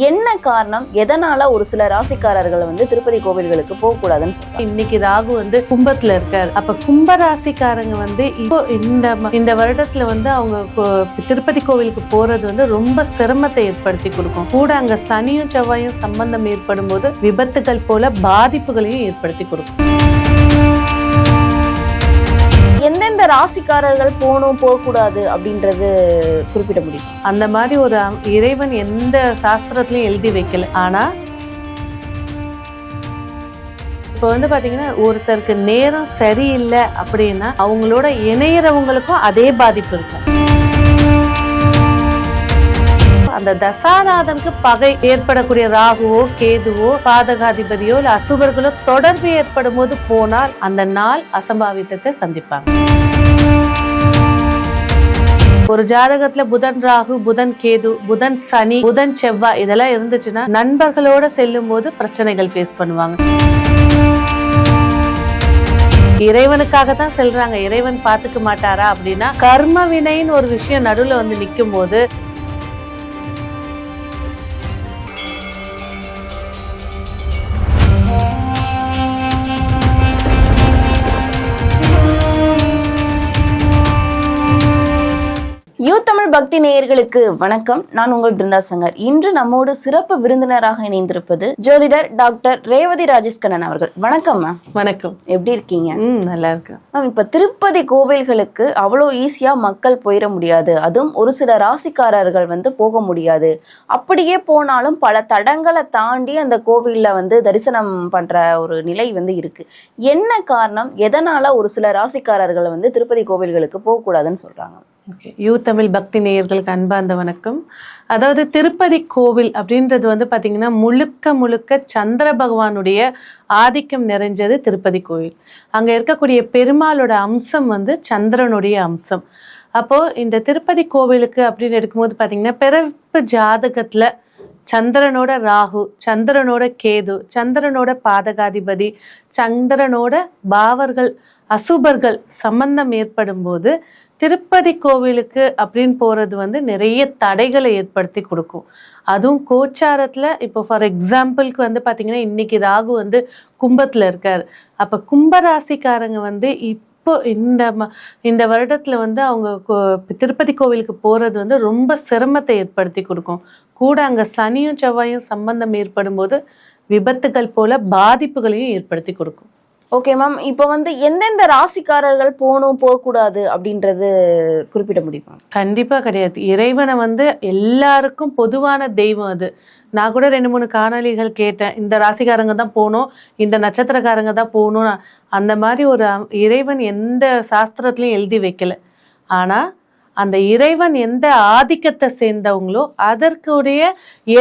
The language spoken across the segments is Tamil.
என்ன காரணம், எதனால ஒரு சில ராசிக்காரர்கள் வந்து திருப்பதி கோவில்களுக்கு போக கூடாதுன்னு சொல்றாங்க? இன்னைக்கு ராகு வந்து கும்பத்துல இருக்காரு. அப்ப கும்ப ராசிக்காரங்க வந்து இப்போ இந்த வருடத்துல வந்து அவங்க திருப்பதி கோவிலுக்கு போறது வந்து ரொம்ப சிரமத்தை ஏற்படுத்தி கொடுக்கும். கூட அங்க சனியும் செவ்வாயும் சம்பந்தம் ஏற்படும் போது விபத்துகள் போல பாதிப்புகளையும் ஏற்படுத்தி கொடுக்கும். எந்தெந்த ராசிக்காரர்கள் போகணும் போகக்கூடாது அப்படின்றது குறிப்பிட முடியும்? அந்த மாதிரி ஒரு இறைவன் எந்த சாஸ்திரத்திலையும் எழுதி வைக்கல. ஆனா இப்போ வந்து பாத்தீங்கன்னா ஒருத்தருக்கு நேரம் சரியில்லை அப்படின்னா அவங்களோட இணையறவங்களுக்கும் அதே பாதிப்பு இருக்கும். அந்த தசாநாதனுக்கு பகை ஏற்படக்கூடிய ராகுவோ கேதுவோ பாதகாதிபதியோ இல்ல அசுபர்களோ தொடர்பு ஏற்படும் போது போனால் அந்த நாள் அசம்பாவிதத்தை சந்திப்பாங்க. ஒரு ஜாதகத்துல புதன் ராகு, புதன் கேது, புதன் சனி, புதன் செவ்வாய் இதெல்லாம் இருந்துச்சுன்னா நண்பர்களோட செல்லும் போது பிரச்சனைகள் ஃபேஸ் பண்ணுவாங்க. இறைவனுக்காக தான் செல்றாங்க, இறைவன் பாத்துக்க மாட்டாரா அப்படின்னா கர்ம வினைன்னு ஒரு விஷயம் நடுவுல வந்து நிக்கும் போது தமிழ் பக்தி நேயர்களுக்கு வணக்கம். நான் உங்கள் பிருந்தா சங்கர். இன்று நம்மோடு சிறப்பு விருந்தினராக இணைந்திருப்பது ஜோதிடர் டாக்டர் ரேவதி ராஜேஷ் கண்ணன் அவர்கள். வணக்கம் மேம். வணக்கம். எப்படி இருக்கீங்க? நல்லா இருக்கு மேம். இப்ப திருப்பதி கோவில்களுக்கு அவ்வளோ ஈஸியா மக்கள் போயிட முடியாது, அதுவும் ஒரு சில ராசிக்காரர்கள் வந்து போக முடியாது. அப்படியே போனாலும் பல தடங்களை தாண்டி அந்த கோவில்ல வந்து தரிசனம் பண்ற ஒரு நிலை வந்து இருக்கு. என்ன காரணம், எதனால ஒரு சில ராசிக்காரர்கள் வந்து திருப்பதி கோவில்களுக்கு போக கூடாதுன்னு சொல்றாங்க? தமிழ் பக்தி நேயர்களுக்கு அன்பார்ந்த வணக்கம். அதாவது திருப்பதி கோவில் அப்படின்றது வந்து பாத்தீங்கன்னா முழுக்க சந்திர பகவானுடைய ஆதிக்கம் நிறைஞ்சது திருப்பதி கோவில். அங்க இருக்கக்கூடிய பெருமாளோட அம்சம் வந்து சந்திரனுடைய அம்சம். அப்போ இந்த திருப்பதி கோவிலுக்கு அப்படின்னு எடுக்கும்போது பாத்தீங்கன்னா பிறப்பு ஜாதகத்துல சந்திரனோட ராகு, சந்திரனோட கேது, சந்திரனோட பாதகாதிபதி, சந்திரனோட பாவர்கள் அசுபர்கள் சம்பந்தம் ஏற்படும் போது திருப்பதி கோவிலுக்கு அப்படின்னு போறது வந்து நிறைய தடைகளை ஏற்படுத்தி கொடுக்கும். அதுவும் கோச்சாரத்துல இப்போ ஃபார் எக்ஸாம்பிளுக்கு வந்து பாத்தீங்கன்னா இன்னைக்கு ராகு வந்து கும்பத்துல இருக்காரு. அப்ப கும்பராசிக்காரங்க வந்து இப்போ இந்த வருடத்துல வந்து அவங்க திருப்பதி கோவிலுக்கு போறது வந்து ரொம்ப சிரமத்தை ஏற்படுத்தி கொடுக்கும். கூட அங்க சனியும் செவ்வாயும் சம்பந்தம் ஏற்படும் போது விபத்துகள் போல பாதிப்புகளையும் ஏற்படுத்தி கொடுக்கும். Okay ma'am. இப்போ வந்து எந்தெந்த ராசிக்காரர்கள் போகணும் போகக்கூடாது அப்படின்றது குறிப்பிட முடியுமா? கண்டிப்பா கிடையாது. இறைவனை வந்து எல்லாருக்கும் பொதுவான தெய்வம் அது. நான் கூட 2-3 காணொலிகள் கேட்டேன், இந்த ராசிக்காரங்க தான் போகணும், இந்த நட்சத்திரக்காரங்க தான் போகணும். அந்த மாதிரி ஒரு இறைவன் எந்த சாஸ்திரத்திலையும் எழுதி வைக்கல. ஆனா அந்த இறைவன் எந்த ஆதிக்கத்தை சேர்ந்தவங்களோ அதற்குடைய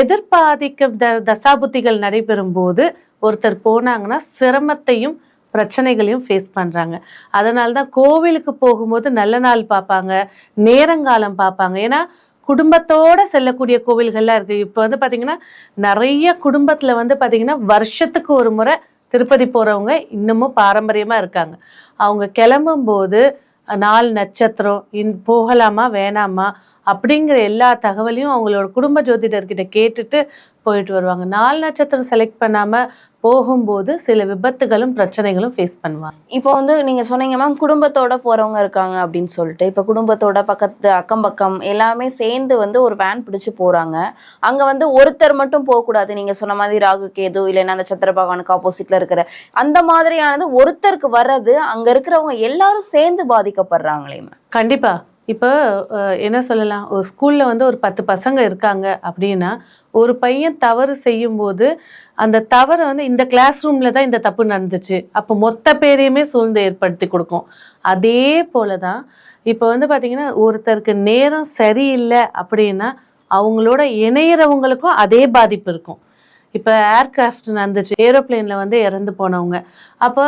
எதிர்ப்பு ஆதிக்க தசாபுத்திகள் நடைபெறும் போது ஒருத்தர் போனாங்கன்னா சிரமத்தையும் பிரச்சனைகளையும் ஃபேஸ் பண்றாங்க. அதனால்தான் கோவிலுக்கு போகும்போது நல்ல நாள் பார்ப்பாங்க, நேரங்காலம் பார்ப்பாங்க. ஏன்னா குடும்பத்தோட செல்லக்கூடிய கோவில்கள்லாம் இருக்கு. இப்போ வந்து பாத்தீங்கன்னா நிறைய குடும்பத்துல வந்து பாத்தீங்கன்னா வருஷத்துக்கு ஒரு முறை திருப்பதி போறவங்க இன்னமும் பாரம்பரியமா இருக்காங்க. அவங்க கிளம்பும் போது நாள் நட்சத்திரம் போகலாமா வேணாமா அப்படிங்கிற எல்லா தகவலையும் அவங்களோட குடும்ப ஜோதிடர்கிட்ட கேட்டுட்டு போயிட்டு வருவாங்க. 4 நட்சத்திரம் செலக்ட் பண்ணாம போகும்போது சில விபத்துகளும் பிரச்சனைகளும் ஃபேஸ் பண்ணுவாங்க. இப்போ வந்து நீங்க சொன்னீங்க மேம், குடும்பத்தோட போறவங்க இருக்காங்க அப்படின்னு சொல்லிட்டு. இப்போ குடும்பத்தோட பக்கத்து அக்கம் பக்கம் எல்லாமே சேர்ந்து வந்து ஒரு வேன் பிடிச்சு போறாங்க. அங்க வந்து ஒருத்தர் மட்டும் போகக்கூடாது. நீங்க சொன்ன மாதிரி ராகு கேது இல்லைன்னா அந்த சந்திர பகவானுக்கு ஆப்போசிட்ல இருக்கிற அந்த மாதிரியானது ஒருத்தருக்கு வர்றது அங்க இருக்கிறவங்க எல்லாரும் சேர்ந்து பாதிக்கப்படுறாங்களே மேம். கண்டிப்பா. இப்போ என்ன சொல்லலாம், ஒரு ஸ்கூல்ல வந்து ஒரு 10 பசங்க இருக்காங்க அப்படின்னா ஒரு பையன் தவறு செய்யும் போது அந்த தவறை வந்து இந்த கிளாஸ் ரூம்ல தான் இந்த தப்பு நடந்துச்சு, அப்போ மொத்த பேரையுமே சூழ்ந்து ஏற்படுத்தி கொடுக்கும். அதே போலதான் இப்போ வந்து பாத்தீங்கன்னா ஒருத்தருக்கு நேரம் சரியில்லை அப்படின்னா அவங்களோட இணையறவங்களுக்கும் அதே பாதிப்பு இருக்கும். இப்போ ஏர்கிராஃப்ட் நடந்துச்சு, ஏரோப்ளேன்ல வந்து இறந்து போனவங்க. அப்போ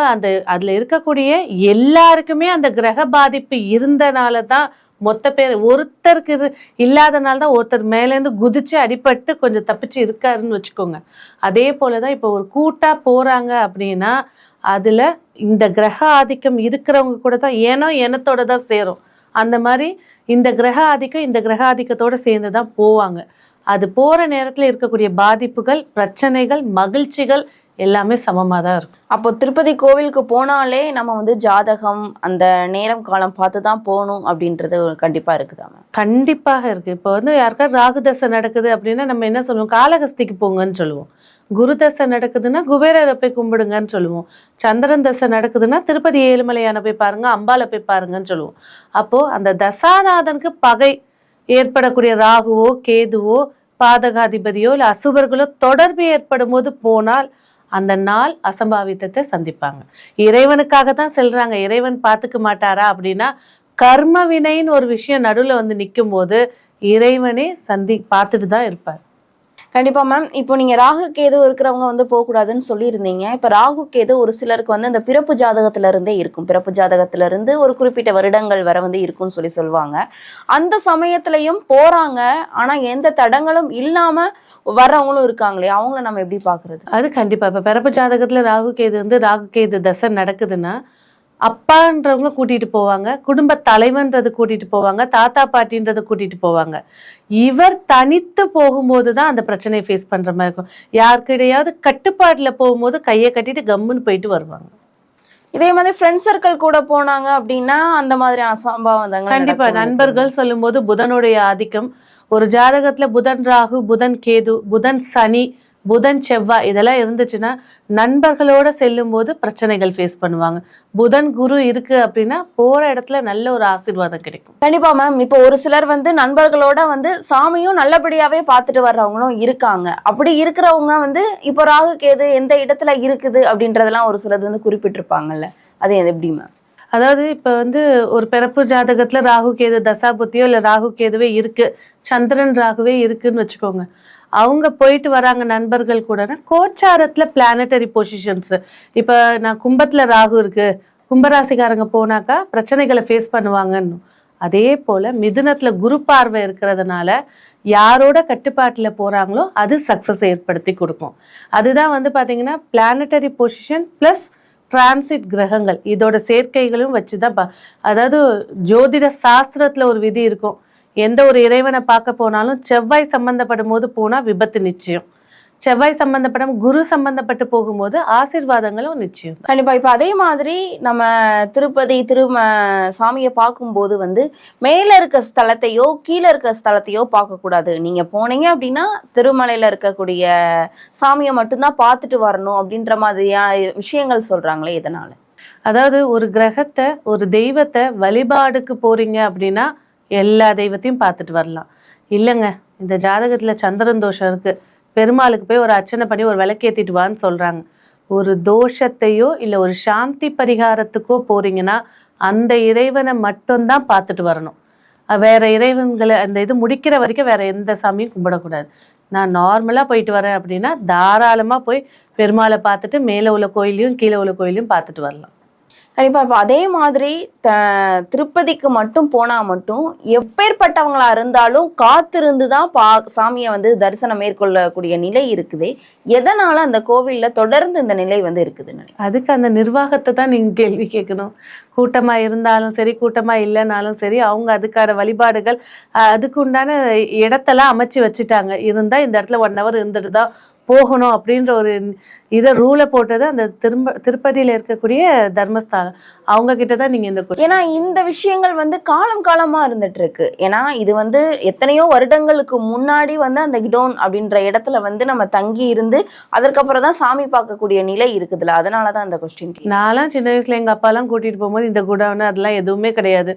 அதுல இருக்கக்கூடிய எல்லாருக்குமே அந்த கிரக பாதிப்பு இருந்தனால தான் மொத்த பேர், ஒருத்தருக்கு இல்லாதனால தான் ஒருத்தர் மேலேருந்து குதிச்சு அடிபட்டு கொஞ்சம் தப்பிச்சு இருக்காருன்னு வச்சுக்கோங்க. அதே போலதான் இப்போ ஒரு கூட்டா போறாங்க அப்படின்னா அதுல இந்த கிரக ஆதிக்கம் இருக்கிறவங்க கூட தான் ஏனோ எண்ணத்தோட தான் சேரும். அந்த மாதிரி இந்த கிரக ஆதிக்கம் இந்த கிரக ஆதிக்கத்தோட சேர்ந்துதான் போவாங்க. அது போற நேரத்துல இருக்கக்கூடிய பாதிப்புகள், பிரச்சனைகள், மகிழ்ச்சிகள் எல்லாமே சமமா தான் இருக்கும். அப்போ திருப்பதி கோவிலுக்கு போனாலே நம்ம வந்து ஜாதகம் அந்த நேரம் காலம் பார்த்து தான் போகணும் அப்படின்றது கண்டிப்பா இருக்குதா மேம்? கண்டிப்பாக இருக்கு. இப்போ வந்து யாருக்காவது ராகுதசை நடக்குது அப்படின்னா நம்ம என்ன சொல்லுவோம், காளகஸ்திக்கு போங்கன்னு சொல்லுவோம். குரு தசை நடக்குதுன்னா குபேரரை போய் கும்பிடுங்கன்னு சொல்லுவோம். சந்திரன் தசை நடக்குதுன்னா திருப்பதி ஏழுமலையான போய் பாருங்க, அம்பால போய் பாருங்கன்னு சொல்லுவோம். அப்போ அந்த தசாநாதனுக்கு பகை ஏற்படக்கூடிய ராகுவோ கேதுவோ பாதகாதிபதியோ இல்ல அசுபர்களோ தொடர்பு ஏற்படும் போது போனால் அந்த நாள் அசம்பாவிதத்தை சந்திப்பாங்க. இறைவனுக்காக தான் செல்றாங்க, இறைவன் பார்த்துக்க மாட்டாரா அப்படின்னா, கர்ம வினைன்னு ஒரு விஷயம் நடுவுல வந்து நிற்கும் போது இறைவனே பார்த்துட்டு தான் இருப்பார். கண்டிப்பா மேம். இப்போ நீங்க ராகு கேது இருக்கிறவங்க வந்து போகக்கூடாதுன்னு சொல்லியிருந்தீங்க. இப்ப ராகு கேது ஒரு சிலருக்கு வந்து அந்த பிறப்பு ஜாதகத்துல இருந்தே இருக்கும். பிறப்பு ஜாதகத்துல இருந்து ஒரு குறிப்பிட்ட வருடங்கள் வரை வந்து இருக்கும்னு சொல்லுவாங்க. அந்த சமயத்திலையும் போறாங்க, ஆனா எந்த தடங்களும் இல்லாம வர்றவங்களும் இருக்காங்களே, அவங்கள நம்ம எப்படி பாக்குறது? அது கண்டிப்பா இப்ப பிறப்பு ஜாதகத்துல ராகு கேது தசை நடக்குதுன்னா அப்பான்றவங்க கூட்டிட்டு போவாங்க, குடும்ப தலைவன்றது கூட்டிட்டு போவாங்க, தாத்தா பாட்டின்றதை கூட்டிட்டு போவாங்க. இவர் தனித்து போகும்போதுதான் அந்த பிரச்சனையை ஃபேஸ் பண்ற மாதிரி இருக்கும். யாருக்கிடையாவது கட்டுப்பாட்டுல போகும்போது கையை கட்டிட்டு கம்முன்னு போயிட்டு வருவாங்க. இதே மாதிரி ஃப்ரெண்ட் சர்க்கிள் கூட போனாங்க அப்படின்னா அந்த மாதிரியான சம்பவங்கள் கண்டிப்பா. நண்பர்கள் சொல்லும் போது புதனுடைய ஆதிக்கம், ஒரு ஜாதகத்துல புதன் ராகு, புதன் கேது, புதன் சனி, புதன் செவ்வாய் இதெல்லாம் இருந்துச்சுன்னா நண்பர்களோட செல்லும் போது பிரச்சனைகள் ஃபேஸ் பண்ணுவாங்க. புதன் குரு இருக்கு அப்படின்னா போற இடத்துல நல்ல ஒரு ஆசீர்வாதம் கிடைக்கும். கண்டிப்பா மேம். இப்போ ஒரு சிலர் வந்து நண்பர்களோட வந்து சாமியும் நல்லபடியாவே பார்த்துட்டு வர்றவங்களும் இருக்காங்க. அப்படி இருக்கிறவங்க வந்து இப்போ ராகு கேது எந்த இடத்துல இருக்குது அப்படின்றதெல்லாம் ஒரு சிலர் வந்து குறிப்பிட்டிருப்பாங்கல்ல, அது எப்படி மேம்? அதாவது இப்ப வந்து ஒரு பிறப்பு ஜாதகத்துல ராகு கேது தசாபுத்தியோ இல்ல ராகு கேதுவே இருக்கு, சந்திரன் ராகுவே இருக்குன்னு வச்சுக்கோங்க. அவங்க போயிட்டு வராங்க நண்பர்கள் கூட, கோச்சாரத்துல பிளானட்டரி பொசிஷன்ஸ். இப்ப நான் கும்பத்துல ராகு இருக்கு, கும்பராசிக்காரங்க போனாக்கா பிரச்சனைகளை ஃபேஸ் பண்ணுவாங்கன்னு. அதே போல மிதுனத்துல குரு பார்வை இருக்கிறதுனால யாரோட கட்டுப்பாட்டுல போறாங்களோ அது சக்சஸ் ஏற்படுத்தி கொடுக்கும். அதுதான் வந்து பாத்தீங்கன்னா பிளானட்டரி பொசிஷன் பிளஸ் டிரான்சிட் கிரகங்கள் இதோட சேர்க்கைகளும் வச்சுதான் அதாவது ஜோதிட சாஸ்திரத்துல ஒரு விதி இருக்கும். எந்த ஒரு இறைவனை பார்க்க போனாலும் செவ்வாய் சம்பந்தப்படும் போது போனா விபத்து நிச்சயம், செவ்வாய் சம்பந்தப்படும் குரு சம்பந்தப்பட்டு போகும்போது ஆசீர்வாதங்களும் நிச்சயம். கண்டிப்பா. இப்ப அதே மாதிரி நம்ம திருப்பதி சாமியை பார்க்கும்போது வந்து மேல இருக்க ஸ்தலத்தையோ கீழே இருக்க ஸ்தலத்தையோ பார்க்க கூடாது. நீங்க போனீங்க அப்படின்னா திருமலையில இருக்கக்கூடிய சாமியை மட்டும்தான் பார்த்துட்டு வரணும் அப்படின்ற மாதிரியான விஷயங்கள் சொல்றாங்களே, இதனால? அதாவது ஒரு கிரகத்தை ஒரு தெய்வத்தை வழிபாடுக்கு போறீங்க அப்படின்னா எல்லா தெய்வத்தையும் பார்த்துட்டு வரலாம். இல்லைங்க இந்த ஜாதகத்துல சந்திரன் தோஷம் இருக்கு, பெருமாளுக்கு போய் ஒரு அர்ச்சனை பண்ணி ஒரு விளக்கேத்திட்டு வான்னு சொல்றாங்க. ஒரு தோஷத்தையோ இல்ல ஒரு சாந்தி பரிகாரத்துக்கோ போறீங்கன்னா அந்த இறைவனை மட்டும்தான் பார்த்துட்டு வரணும். வேற இறைவன்களை அந்த இது முடிக்கிற வரைக்கும் வேற எந்த சாமியும் கும்பிடக்கூடாது. நான் நார்மலா போயிட்டு வரேன் அப்படின்னா தாராளமா போய் பெருமாளை பார்த்துட்டு மேல உள்ள கோயிலையும் கீழே உள்ள கோயிலையும் பார்த்துட்டு வரலாம். கண்டிப்பா. இப்ப அதே மாதிரி திருப்பதிக்கு மட்டும் போனா மட்டும் எப்பேற்பட்டவங்களா இருந்தாலும் காத்திருந்துதான் சாமியை வந்து தரிசனம் மேற்கொள்ளக்கூடிய நிலை இருக்குது. எதனால அந்த கோவில்ல தொடர்ந்து இந்த நிலை வந்து இருக்குதுன்னு? அதுக்கு அந்த நிர்வாகத்தை தான் நீங்க கேள்வி கேட்கணும். கூட்டமா இருந்தாலும் சரி கூட்டமா இல்லைனாலும் சரி அவங்க அதுக்கான வழிபாடுகள் அதுக்கு உண்டான இடத்தெல்லாம் அமைச்சு வச்சுட்டாங்க. இருந்தா இந்த இடத்துல 1 hour இருந்துட்டு தான் போகணும் அப்படின்ற ஒரு இதை ரூலை போட்டது அந்த திருப்பதியில இருக்கக்கூடிய தர்மஸ்தானம் அவங்க கிட்டதான் நீங்க இந்த. ஏன்னா இந்த விஷயங்கள் வந்து காலம் காலமா இருந்துட்டு இருக்கு. ஏன்னா இது வந்து எத்தனையோ வருடங்களுக்கு முன்னாடி வந்து அந்த கிடோன் அப்படின்ற இடத்துல வந்து நம்ம தங்கி இருந்து அதற்கப்புறம் தான் சாமி பார்க்கக்கூடிய நிலை இருக்குதுல்ல, அதனாலதான் அந்த கொஸ்டின். நான்லாம் சின்ன வயசுல எங்க அப்பா எல்லாம் கூட்டிட்டு போகும்போது இந்த குடோன் அதெல்லாம் எதுவுமே கிடையாது.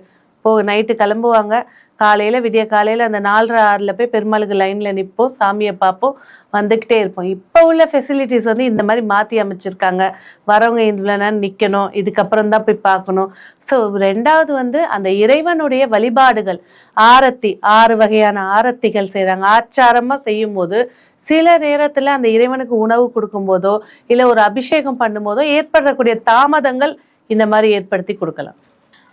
நைட்டு கிளம்புவாங்க, காலையில விடிய காலையில அந்த 4:30 6 போய் பெருமாளுக்கு லைன்ல நிற்போம், சாமியை பார்ப்போம், வந்துகிட்டே இருப்போம். இப்போ உள்ள ஃபெசிலிட்டிஸ் வந்து இந்த மாதிரி மாற்றி அமைச்சிருக்காங்க. வரவங்க இவ்வளோ நேரம் நிற்கணும், இதுக்கப்புறம் தான் போய் பார்க்கணும். ஸோ 2வது வந்து அந்த இறைவனுடைய வழிபாடுகள் ஆரத்தி 6 வகையான ஆரத்திகள் செய்கிறாங்க. ஆச்சாரமாக செய்யும் போது சில நேரத்தில் அந்த இறைவனுக்கு உணவு கொடுக்கும் போதோ இல்லை ஒரு அபிஷேகம் பண்ணும் போதோ ஏற்படக்கூடிய தாமதங்கள் இந்த மாதிரி ஏற்படுத்தி கொடுக்கலாம்.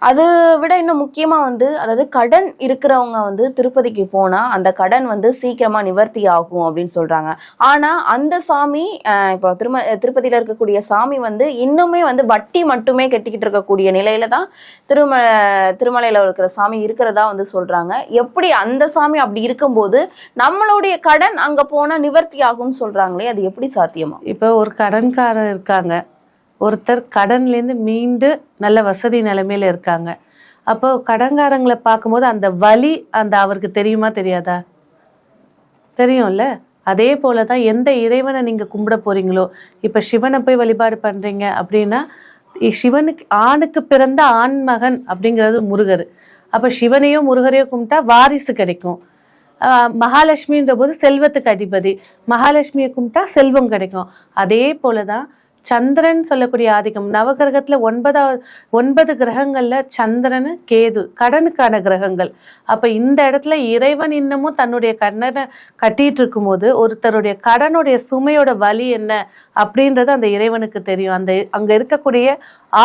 அது விட இன்னும் முக்கியமா வந்து அதாவது கடன் இருக்கிறவங்க வந்து திருப்பதிக்கு போனா அந்த கடன் வந்து சீக்கிரமா நிவர்த்தி ஆகும் அப்படின்னு சொல்றாங்க. ஆனா அந்த சாமி இப்போ திருப்பதியில இருக்கக்கூடிய சாமி வந்து இன்னுமே வந்து வட்டி மட்டுமே கட்டிக்கிட்டு இருக்கக்கூடிய நிலையில தான் திருமலையில இருக்கிற சாமி இருக்கிறதா வந்து சொல்றாங்க. எப்படி அந்த சாமி அப்படி இருக்கும்போது நம்மளுடைய கடன் அங்க போனா நிவர்த்தி ஆகும்னு சொல்றாங்களே, அது எப்படி சாத்தியமா? இப்போ ஒரு கடன்காரர் இருக்காங்க, ஒருத்தர் கடன்லேருந்து மீண்டு நல்ல வசதி நிலைமையில இருக்காங்க. அப்போ கடன்காரங்களை பார்க்கும்போது அந்த வலி அவருக்கு தெரியுமா தெரியாதா? தெரியும்ல. அதே போலதான் எந்த இறைவனை நீங்க கும்பிட போறீங்களோ, இப்ப சிவனை போய் வழிபாடு பண்றீங்க அப்படின்னா, சிவனுக்கு ஆணுக்கு பிறந்த ஆண்மகன் அப்படிங்கிறது முருகர். அப்ப சிவனையோ முருகரையோ கும்பிட்டா வாரிசு கிடைக்கும். மகாலட்சுமின்ற போது செல்வத்துக்கு அதிபதி, மகாலட்சுமியை கும்பிட்டா செல்வம் கிடைக்கும். அதே போலதான் சந்திரன் சொல்லக்கூடிய ஆதிக்கம். நவகிரகத்துல 9 கிரகங்கள்ல சந்திரன் கேது கடனுக்கான கிரகங்கள். அப்ப இந்த இடத்துல இறைவன் இன்னமும் தன்னுடைய கடனை கட்டிட்டு இருக்கும்போது ஒருத்தருடைய கடனுடைய சுமையோட வலி என்ன அப்படின்றது அந்த இறைவனுக்கு தெரியும். அங்க இருக்கக்கூடிய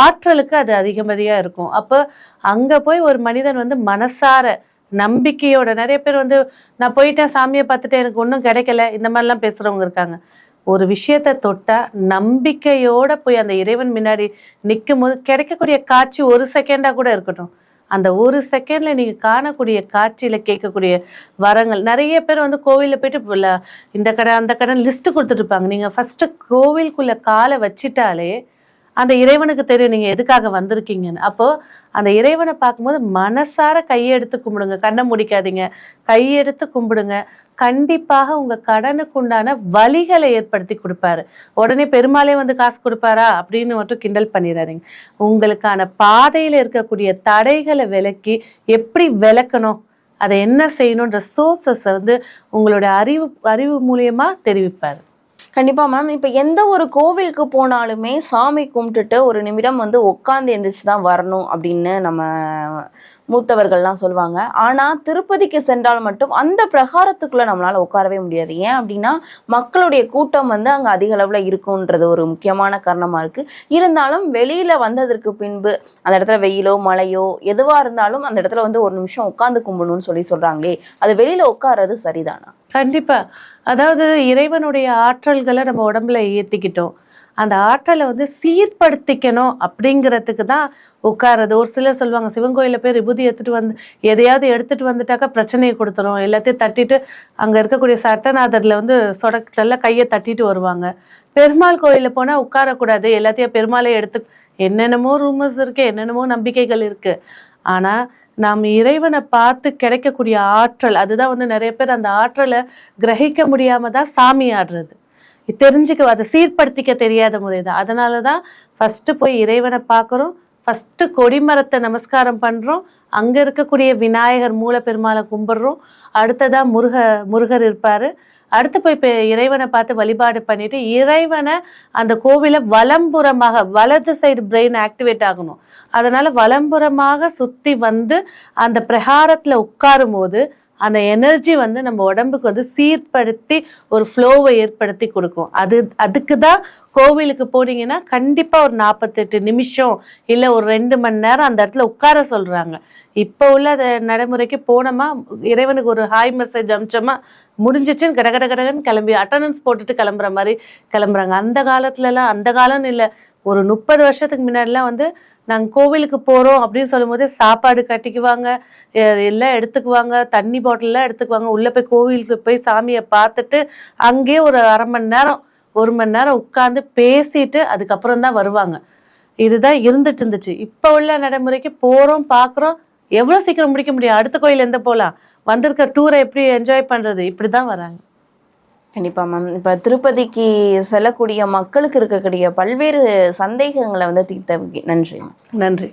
ஆற்றலுக்கு அது அதிகமதியா இருக்கும். அப்ப அங்க போய் ஒரு மனிதன் வந்து மனசார நம்பிக்கையோட, நிறைய பேர் வந்து நான் போயிட்டேன் சாமியை பார்த்துட்டு எனக்கு ஒன்றும் கிடைக்கல இந்த மாதிரிலாம் பேசுறவங்க இருக்காங்க. ஒரு விஷயத்த தொட்டா நம்பிக்கையோட போய் அந்த இறைவன் முன்னாடி நிற்கும் போது கிடைக்கக்கூடிய காட்சி 1 செகண்டா கூட இருக்கட்டும், அந்த 1 செகண்ட்ல நீங்க காணக்கூடிய காட்சியில கேட்கக்கூடிய வரங்கள். நிறைய பேர் வந்து கோவில்ல போயிட்டு இந்த கடை அந்த கடை லிஸ்ட் கொடுத்துட்டு இருப்பாங்க. நீங்க ஃபர்ஸ்ட் கோவிலுக்குள்ள காலை வச்சிட்டாலே அந்த இறைவனுக்கு தெரியும் நீங்க எதுக்காக வந்திருக்கீங்கன்னு. அப்போ அந்த இறைவனை பார்க்கும்போது மனசார கையெடுத்து கும்பிடுங்க, கண்ணை முடிக்காதீங்க, கையெடுத்து கும்பிடுங்க. கண்டிப்பாக உங்க கடனுக்கு உண்டான வழிகளை ஏற்படுத்தி கொடுப்பாரு. உடனே பெருமாளே வந்து காசு கொடுப்பாரா அப்படின்னு மட்டும் கிண்டல் பண்ணிடாதீங்க. உங்களுக்கான பாதையில இருக்கக்கூடிய தடைகளை விலக்கி எப்படி விளக்கணும், அதை என்ன செய்யணும்ன்ற சோர்சஸ் வந்து உங்களோட அறிவு மூலியமா தெரிவிப்பாரு. கண்டிப்பா மேம். இப்ப எந்த ஒரு கோவிலுக்கு போனாலுமே சாமி கும்பிட்டுட்டு ஒரு நிமிடம் வந்து உட்காந்து எந்திரிச்சு தான் வரணும் அப்படின்னு நம்ம மூத்தவர்கள்லாம் சொல்லுவாங்க. ஆனா திருப்பதிக்கு சென்றால் மட்டும் அந்த பிரகாரத்துக்குள்ள நம்மளால உட்காரவே முடியாது. ஏன் அப்படின்னா மக்களுடைய கூட்டம் வந்து அங்க அதிக அளவுல இருக்குன்றது ஒரு முக்கியமான காரணமா இருக்கு. இருந்தாலும் வெளியில வந்ததற்கு பின்பு அந்த இடத்துல வெயிலோ மழையோ எதுவா இருந்தாலும் அந்த இடத்துல வந்து ஒரு நிமிஷம் உட்கார்ந்து கும்பிடணும்னு சொல்றாங்களே, அது வெளியில உட்கார்றது சரிதானா? கண்டிப்பா. அதாவது இறைவனுடைய ஆற்றல்களை நம்ம உடம்புல ஏத்திக்கிட்டோம், அந்த ஆற்றலை வந்து சீர்படுத்திக்கணும் அப்படிங்கிறதுக்கு தான் உட்கார்றது. ஒரு சிலர் சொல்லுவாங்க சிவன் கோயில போய் விபூதி எதையாவது எடுத்துட்டு வந்துட்டாக்கா பிரச்சனையை கொடுத்துரும், எல்லாத்தையும் தட்டிட்டு அங்க இருக்கக்கூடிய சட்டநாதர்ல வந்து சொடக்கல்ல கையை தட்டிட்டு வருவாங்க. பெருமாள் கோயில போனா உட்காரக்கூடாது, எல்லாத்தையும் பெருமாளே என்னென்னமோ ரூமர்ஸ் இருக்கு, என்னென்னமோ நம்பிக்கைகள் இருக்கு. ஆனா நாம் இறைவனை பார்த்து கிடைக்கக்கூடிய ஆற்றல், அதுதான் வந்து நிறைய பேர் அந்த ஆற்றலை கிரகிக்க முடியாம தான் சாமி ஆடுறது, தெரிஞ்சுக்க அதை சீர்படுத்திக்க தெரியாத முறைதான். அதனாலதான் ஃபர்ஸ்ட் போய் இறைவனை பார்க்குறோம், ஃபர்ஸ்ட் கொடிமரத்தை நமஸ்காரம் பண்றோம், அங்க இருக்கக்கூடிய விநாயகர் மூல பெருமாளை கும்பிடுறோம், அடுத்ததான் முருகர் இருப்பாரு, அடுத்து போய் இறைவனை பார்த்து வழிபாடு பண்ணிட்டு இறைவனை அந்த கோவிலை வலம்புறமாக, வலது சைடு பிரெயின் ஆக்டிவேட் ஆகணும், அதனால வலம்புறமாக சுத்தி வந்து அந்த பிரகாரத்துல உட்காரும் போது அந்த எனர்ஜி வந்து நம்ம உடம்புக்கு வந்து சீர்படுத்தி ஒரு ஃப்ளோவை ஏற்படுத்தி கொடுக்கும். அதுக்கு தான் கோவிலுக்கு போனீங்கன்னா கண்டிப்பா ஒரு 48 நிமிஷம் இல்ல ஒரு 2 மணி நேரம் அந்த இடத்துல உட்கார சொல்றாங்க. இப்ப உள்ள நடைமுறைக்கு போனோமா, இறைவனுக்கு ஒரு ஹாய் மெசேஜ் அமிச்சோமா, முடிஞ்சிச்சுன்னு கடகடன்னு கிளம்பி அட்டண்டன்ஸ் போட்டுட்டு கிளம்புற மாதிரி கிளம்புறாங்க. அந்த காலம் இல்லை, ஒரு 30 வருஷத்துக்கு முன்னாடிலாம் வந்து நாங்கள் கோவிலுக்கு போகிறோம் அப்படின்னு சொல்லும் போதே சாப்பாடு கட்டிக்குவாங்க, எல்லாம் எடுத்துக்குவாங்க, தண்ணி பாட்டில்லாம் எடுத்துக்குவாங்க, உள்ளே போய் கோவிலுக்கு போய் சாமியை பார்த்துட்டு அங்கேயே ஒரு 1/2 மணி நேரம் 1 மணி நேரம் உட்காந்து பேசிட்டு அதுக்கப்புறம் தான் வருவாங்க. இதுதான் இருந்துட்டு இருந்துச்சு. இப்போ உள்ள நடைமுறைக்கு போகிறோம் பார்க்குறோம், எவ்வளோ சீக்கிரம் முடிக்க முடியும், அடுத்த கோயில் எந்த போகலாம், வந்திருக்க டூரை எப்படி என்ஜாய் பண்ணுறது, இப்படி தான் வராங்க. கண்டிப்பா மேம். இப்ப திருப்பதிக்கு செல்லக்கூடிய மக்களுக்கு இருக்கக்கூடிய பல்வேறு சந்தேகங்களை வந்து தீர்த்த நன்றி. நன்றி.